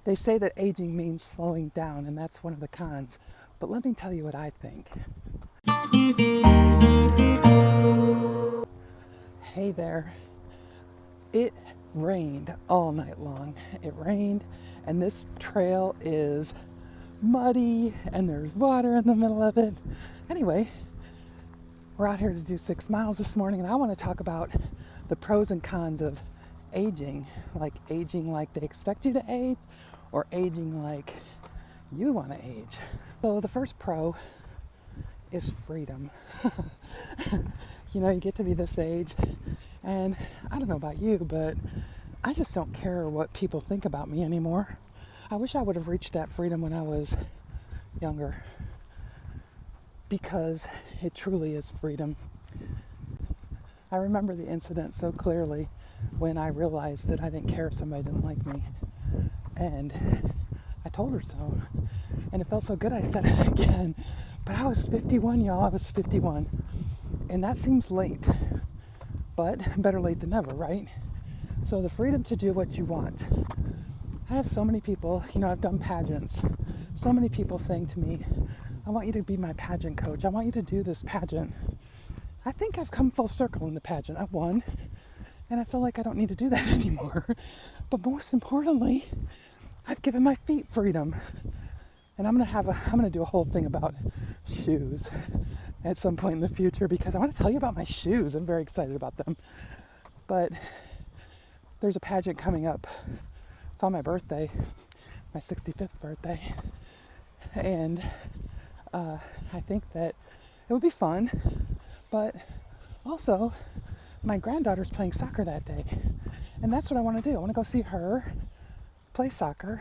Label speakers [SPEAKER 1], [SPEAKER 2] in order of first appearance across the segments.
[SPEAKER 1] They say that aging means slowing down, and that's one of the cons. But let me tell you what I think. Hey there. It rained all night long. It rained, and this trail is muddy, and there's water in the middle of it. Anyway, we're out here to do 6 miles this morning, and I want to talk about the pros and cons of aging like they expect you to age, or aging like you want to age. So the first pro is freedom. You get to be this age, and I don't know about you, but I just don't care what people think about me anymore. I wish I would have reached that freedom when I was younger, because it truly is freedom. I remember the incident so clearly when I realized that I didn't care if somebody didn't like me. And I told her so. And it felt so good I said it again. But I was 51, y'all. I was 51. And that seems late. But better late than never, right? So the freedom to do what you want. I have so many people, I've done pageants. So many people saying to me, I want you to be my pageant coach. I want you to do this pageant. I think I've come full circle in the pageant. I won. And I feel like I don't need to do that anymore. But most importantly, I've given my feet freedom. And I'm gonna do a whole thing about shoes at some point in the future, because I want to tell you about my shoes. I'm very excited about them. But there's a pageant coming up. It's on my birthday, my 65th birthday. And I think that it would be fun, but also my granddaughter's playing soccer that day. And that's what I want to do. I want to go see her play soccer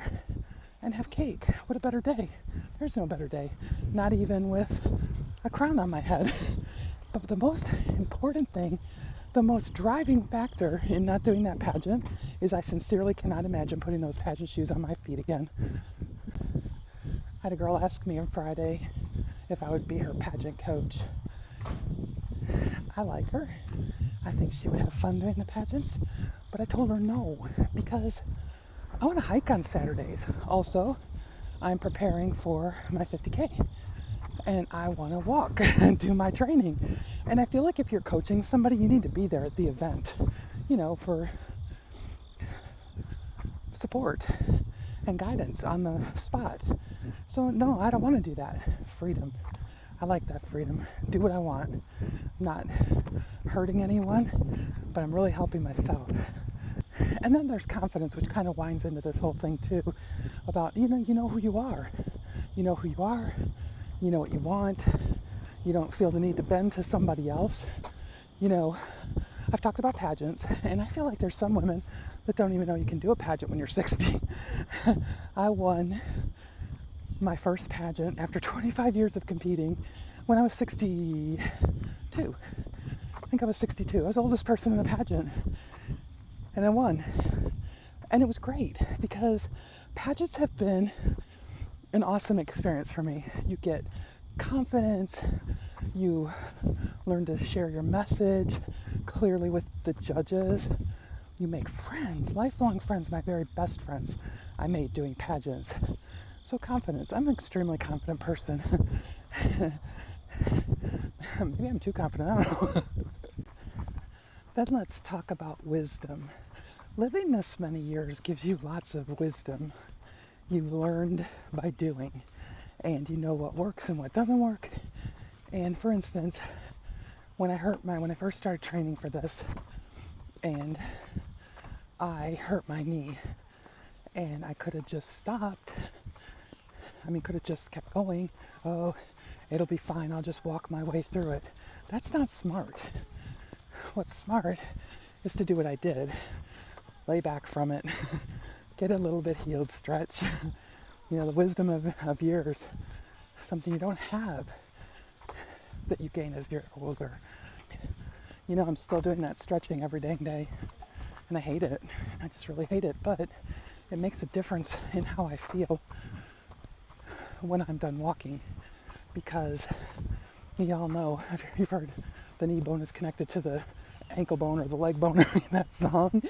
[SPEAKER 1] and have cake. What a better day. There's no better day. Not even with a crown on my head. But the most important thing, the most driving factor in not doing that pageant is I sincerely cannot imagine putting those pageant shoes on my feet again. I had a girl ask me on Friday if I would be her pageant coach. I like her. I think she would have fun doing the pageants. But I told her no, because I want to hike on Saturdays. Also, I'm preparing for my 50K. And I want to walk and do my training. And I feel like if you're coaching somebody, you need to be there at the event, for support and guidance on the spot. So no, I don't want to do that. Freedom. I like that freedom. Do what I want. I'm not hurting anyone, but I'm really helping myself. And then there's confidence, which kind of winds into this whole thing too, about, you know who you are. You know who you are. You know what you want. You don't feel the need to bend to somebody else. I've talked about pageants, and I feel like there's some women that don't even know you can do a pageant when you're 60. I won my first pageant after 25 years of competing when I was 62. I think I was 62. I was the oldest person in the pageant. And I won. And it was great, because pageants have been an awesome experience for me. You get confidence. You learn to share your message clearly with the judges. You make friends, lifelong friends, my very best friends I made doing pageants. So confidence. I'm an extremely confident person. Maybe I'm too confident, I don't know. Then let's talk about wisdom. Living this many years gives you lots of wisdom. You've learned by doing, and you know what works and what doesn't work. And for instance, when I first started training for this, and I hurt my knee, and I could have just stopped. Could have just kept going. Oh, it'll be fine. I'll just walk my way through it. That's not smart. What's smart is to do what I did. Lay back from it. Get a little bit healed, stretch. The wisdom of years. Something you don't have that you gain as you're older. I'm still doing that stretching every dang day. And I hate it. I just really hate it. But it makes a difference in how I feel when I'm done walking, because y'all know, you've heard the knee bone is connected to the ankle bone or the leg bone in that song.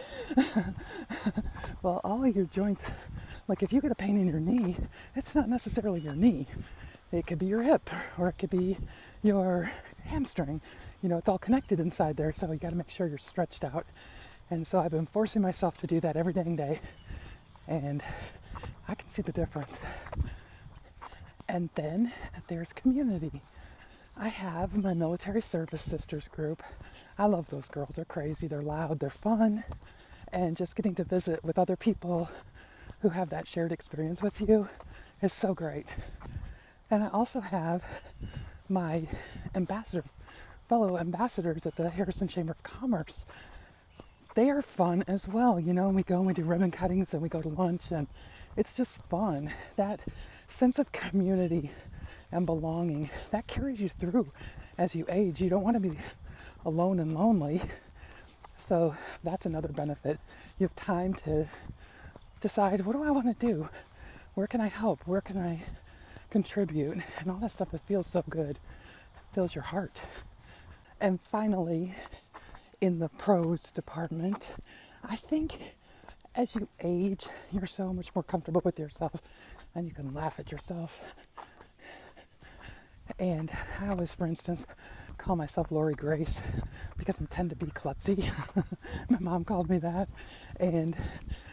[SPEAKER 1] Well, all of your joints Like if you get a pain in your knee, it's not necessarily your knee. It could be your hip, or it could be your hamstring. You know, it's all connected inside there, so you got to make sure you're stretched out. And so I've been forcing myself to do that every dang day, and I can see the difference. And then there's community. I have my military service sisters group. I love those girls. They're crazy, they're loud, they're fun. And just getting to visit with other people who have that shared experience with you is so great. And I also have my fellow ambassadors at the Harrison Chamber of Commerce. They are fun as well. You know, we go and we do ribbon cuttings and we go to lunch, and it's just fun. That sense of community and belonging, that carries you through as you age. You don't want to be alone and lonely. So that's another benefit. You have time to decide, what do I want to do? Where can I help? Where can I contribute? And all that stuff that feels so good. It fills your heart. And finally, in the pros department, I think as you age, you're so much more comfortable with yourself and you can laugh at yourself. And I always, for instance, call myself Lori Grace because I tend to be klutzy. My mom called me that, and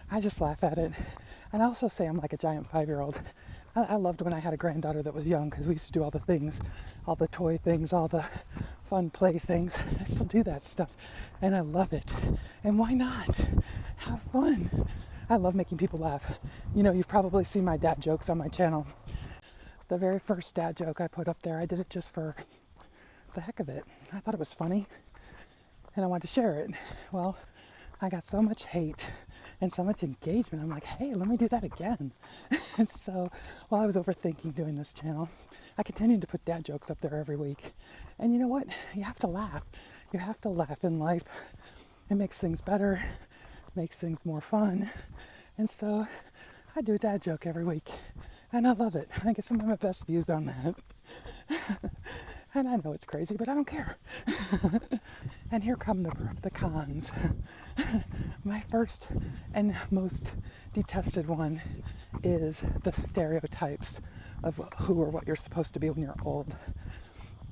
[SPEAKER 1] I just laugh at it. And I also say I'm like a giant 5-year-old. I loved when I had a granddaughter that was young because we used to do all the things, all the toy things, all the fun play things. I still do that stuff, and I love it. And why not? Have fun. I love making people laugh. You know, you've probably seen my dad jokes on my channel. The very first dad joke I put up there, I did it just for the heck of it. I thought it was funny, and I wanted to share it. Well, I got so much hate and so much engagement. I'm like, hey, let me do that again. And so while I was overthinking doing this channel, I continued to put dad jokes up there every week. And you know what? You have to laugh. You have to laugh in life. It makes things better, makes things more fun. And so I do a dad joke every week. And I love it. I get some of my best views on that. And I know it's crazy, but I don't care. And here come the cons. My first and most detested one is the stereotypes of who or what you're supposed to be when you're old.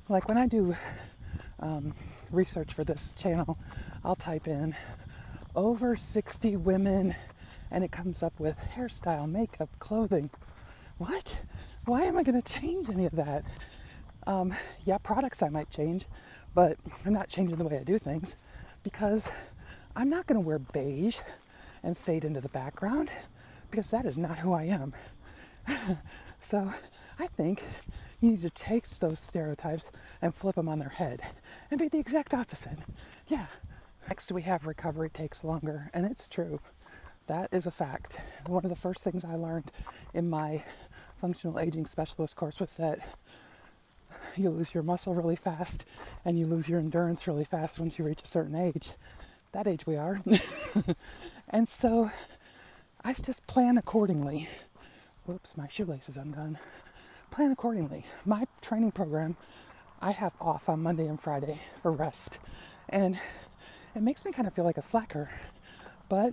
[SPEAKER 1] Like when I do research for this channel, I'll type in over 60 women, and it comes up with hairstyle, makeup, clothing. What? Why am I going to change any of that? Yeah, products I might change, but I'm not changing the way I do things because I'm not going to wear beige and fade into the background because that is not who I am. So I think you need to take those stereotypes and flip them on their head and be the exact opposite. Yeah. Next we have recovery takes longer, and it's true. That is a fact. One of the first things I learned in my functional aging specialist course was that you lose your muscle really fast and you lose your endurance really fast once you reach a certain age. That age we are. And so I just plan accordingly. Whoops, my shoelace is undone. Plan accordingly. My training program, I have off on Monday and Friday for rest. And it makes me kind of feel like a slacker. But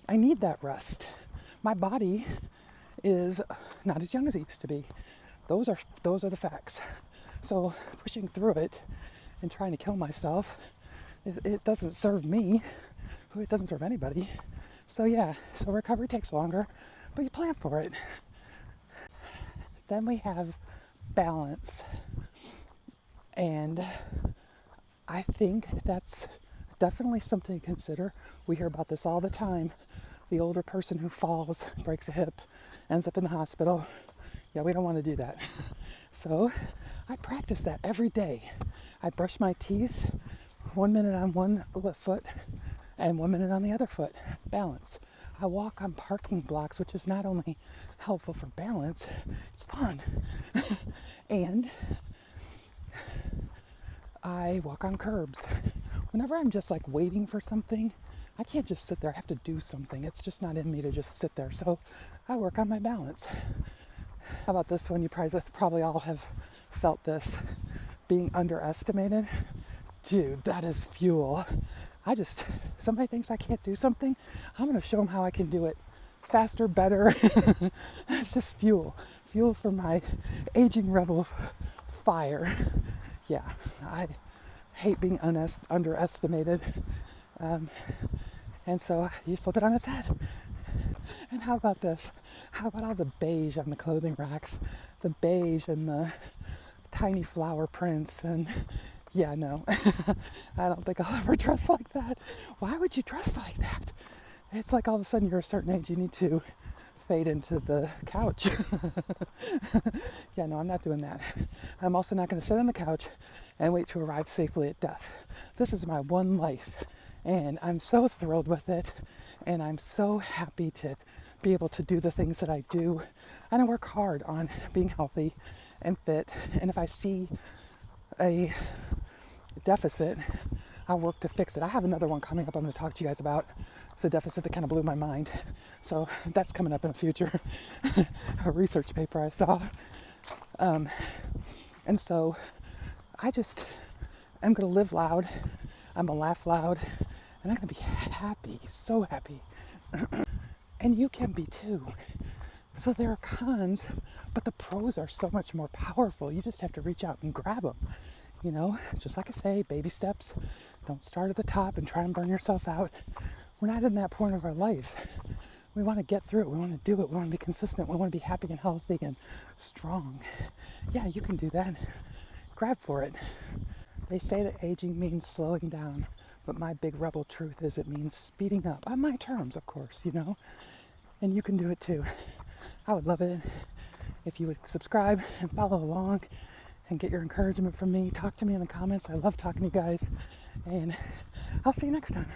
[SPEAKER 1] I need that rest. My body is not as young as it used to be. Those are the facts. So pushing through it and trying to kill myself, it doesn't serve me. It doesn't serve anybody. So yeah, so recovery takes longer, but you plan for it. Then we have balance. And I think that's definitely something to consider. We hear about this all the time. The older person who falls, breaks a hip, ends up in the hospital. Yeah, we don't want to do that. So I practice that every day. I brush my teeth 1 minute on one foot and 1 minute on the other foot. Balance. I walk on parking blocks, which is not only helpful for balance, it's fun. And I walk on curbs. Whenever I'm just like waiting for something, I can't just sit there. I have to do something. It's just not in me to just sit there. So I work on my balance. How about this one? You probably all have felt this. Being underestimated. Dude, that is fuel. Somebody thinks I can't do something, I'm going to show them how I can do it faster, better. It's just fuel for my aging rebel fire. Yeah, I hate being underestimated. And so you flip it on its head. And how about this? How about all the beige on the clothing racks? The beige and the tiny flower prints and yeah, no. I don't think I'll ever dress like that. Why would you dress like that? It's like all of a sudden you're a certain age, you need to fade into the couch. Yeah, no, I'm not doing that. I'm also not going to sit on the couch and wait to arrive safely at death. This is my one life, and I'm so thrilled with it, and I'm so happy to be able to do the things that I do. And I work hard on being healthy and fit, and if I see a deficit, I'll work to fix it. I have another one coming up I'm going to talk to you guys about. It's a deficit that kind of blew my mind. So that's coming up in the future. A research paper I saw. And so I just am going to live loud. I'm going to laugh loud. And I'm going to be happy, so happy. And you can be too. So there are cons, but the pros are so much more powerful. You just have to reach out and grab them. You know, just like I say, baby steps. Don't start at the top and try and burn yourself out. We're not in that point of our lives. We want to get through it. We want to do it. We want to be consistent. We want to be happy and healthy and strong. Yeah, you can do that. Grab for it. They say that aging means slowing down, but my big rebel truth is it means speeding up. On my terms, of course, you know. And you can do it too. I would love it if you would subscribe and follow along and get your encouragement from me. Talk to me in the comments. I love talking to you guys. And I'll see you next time.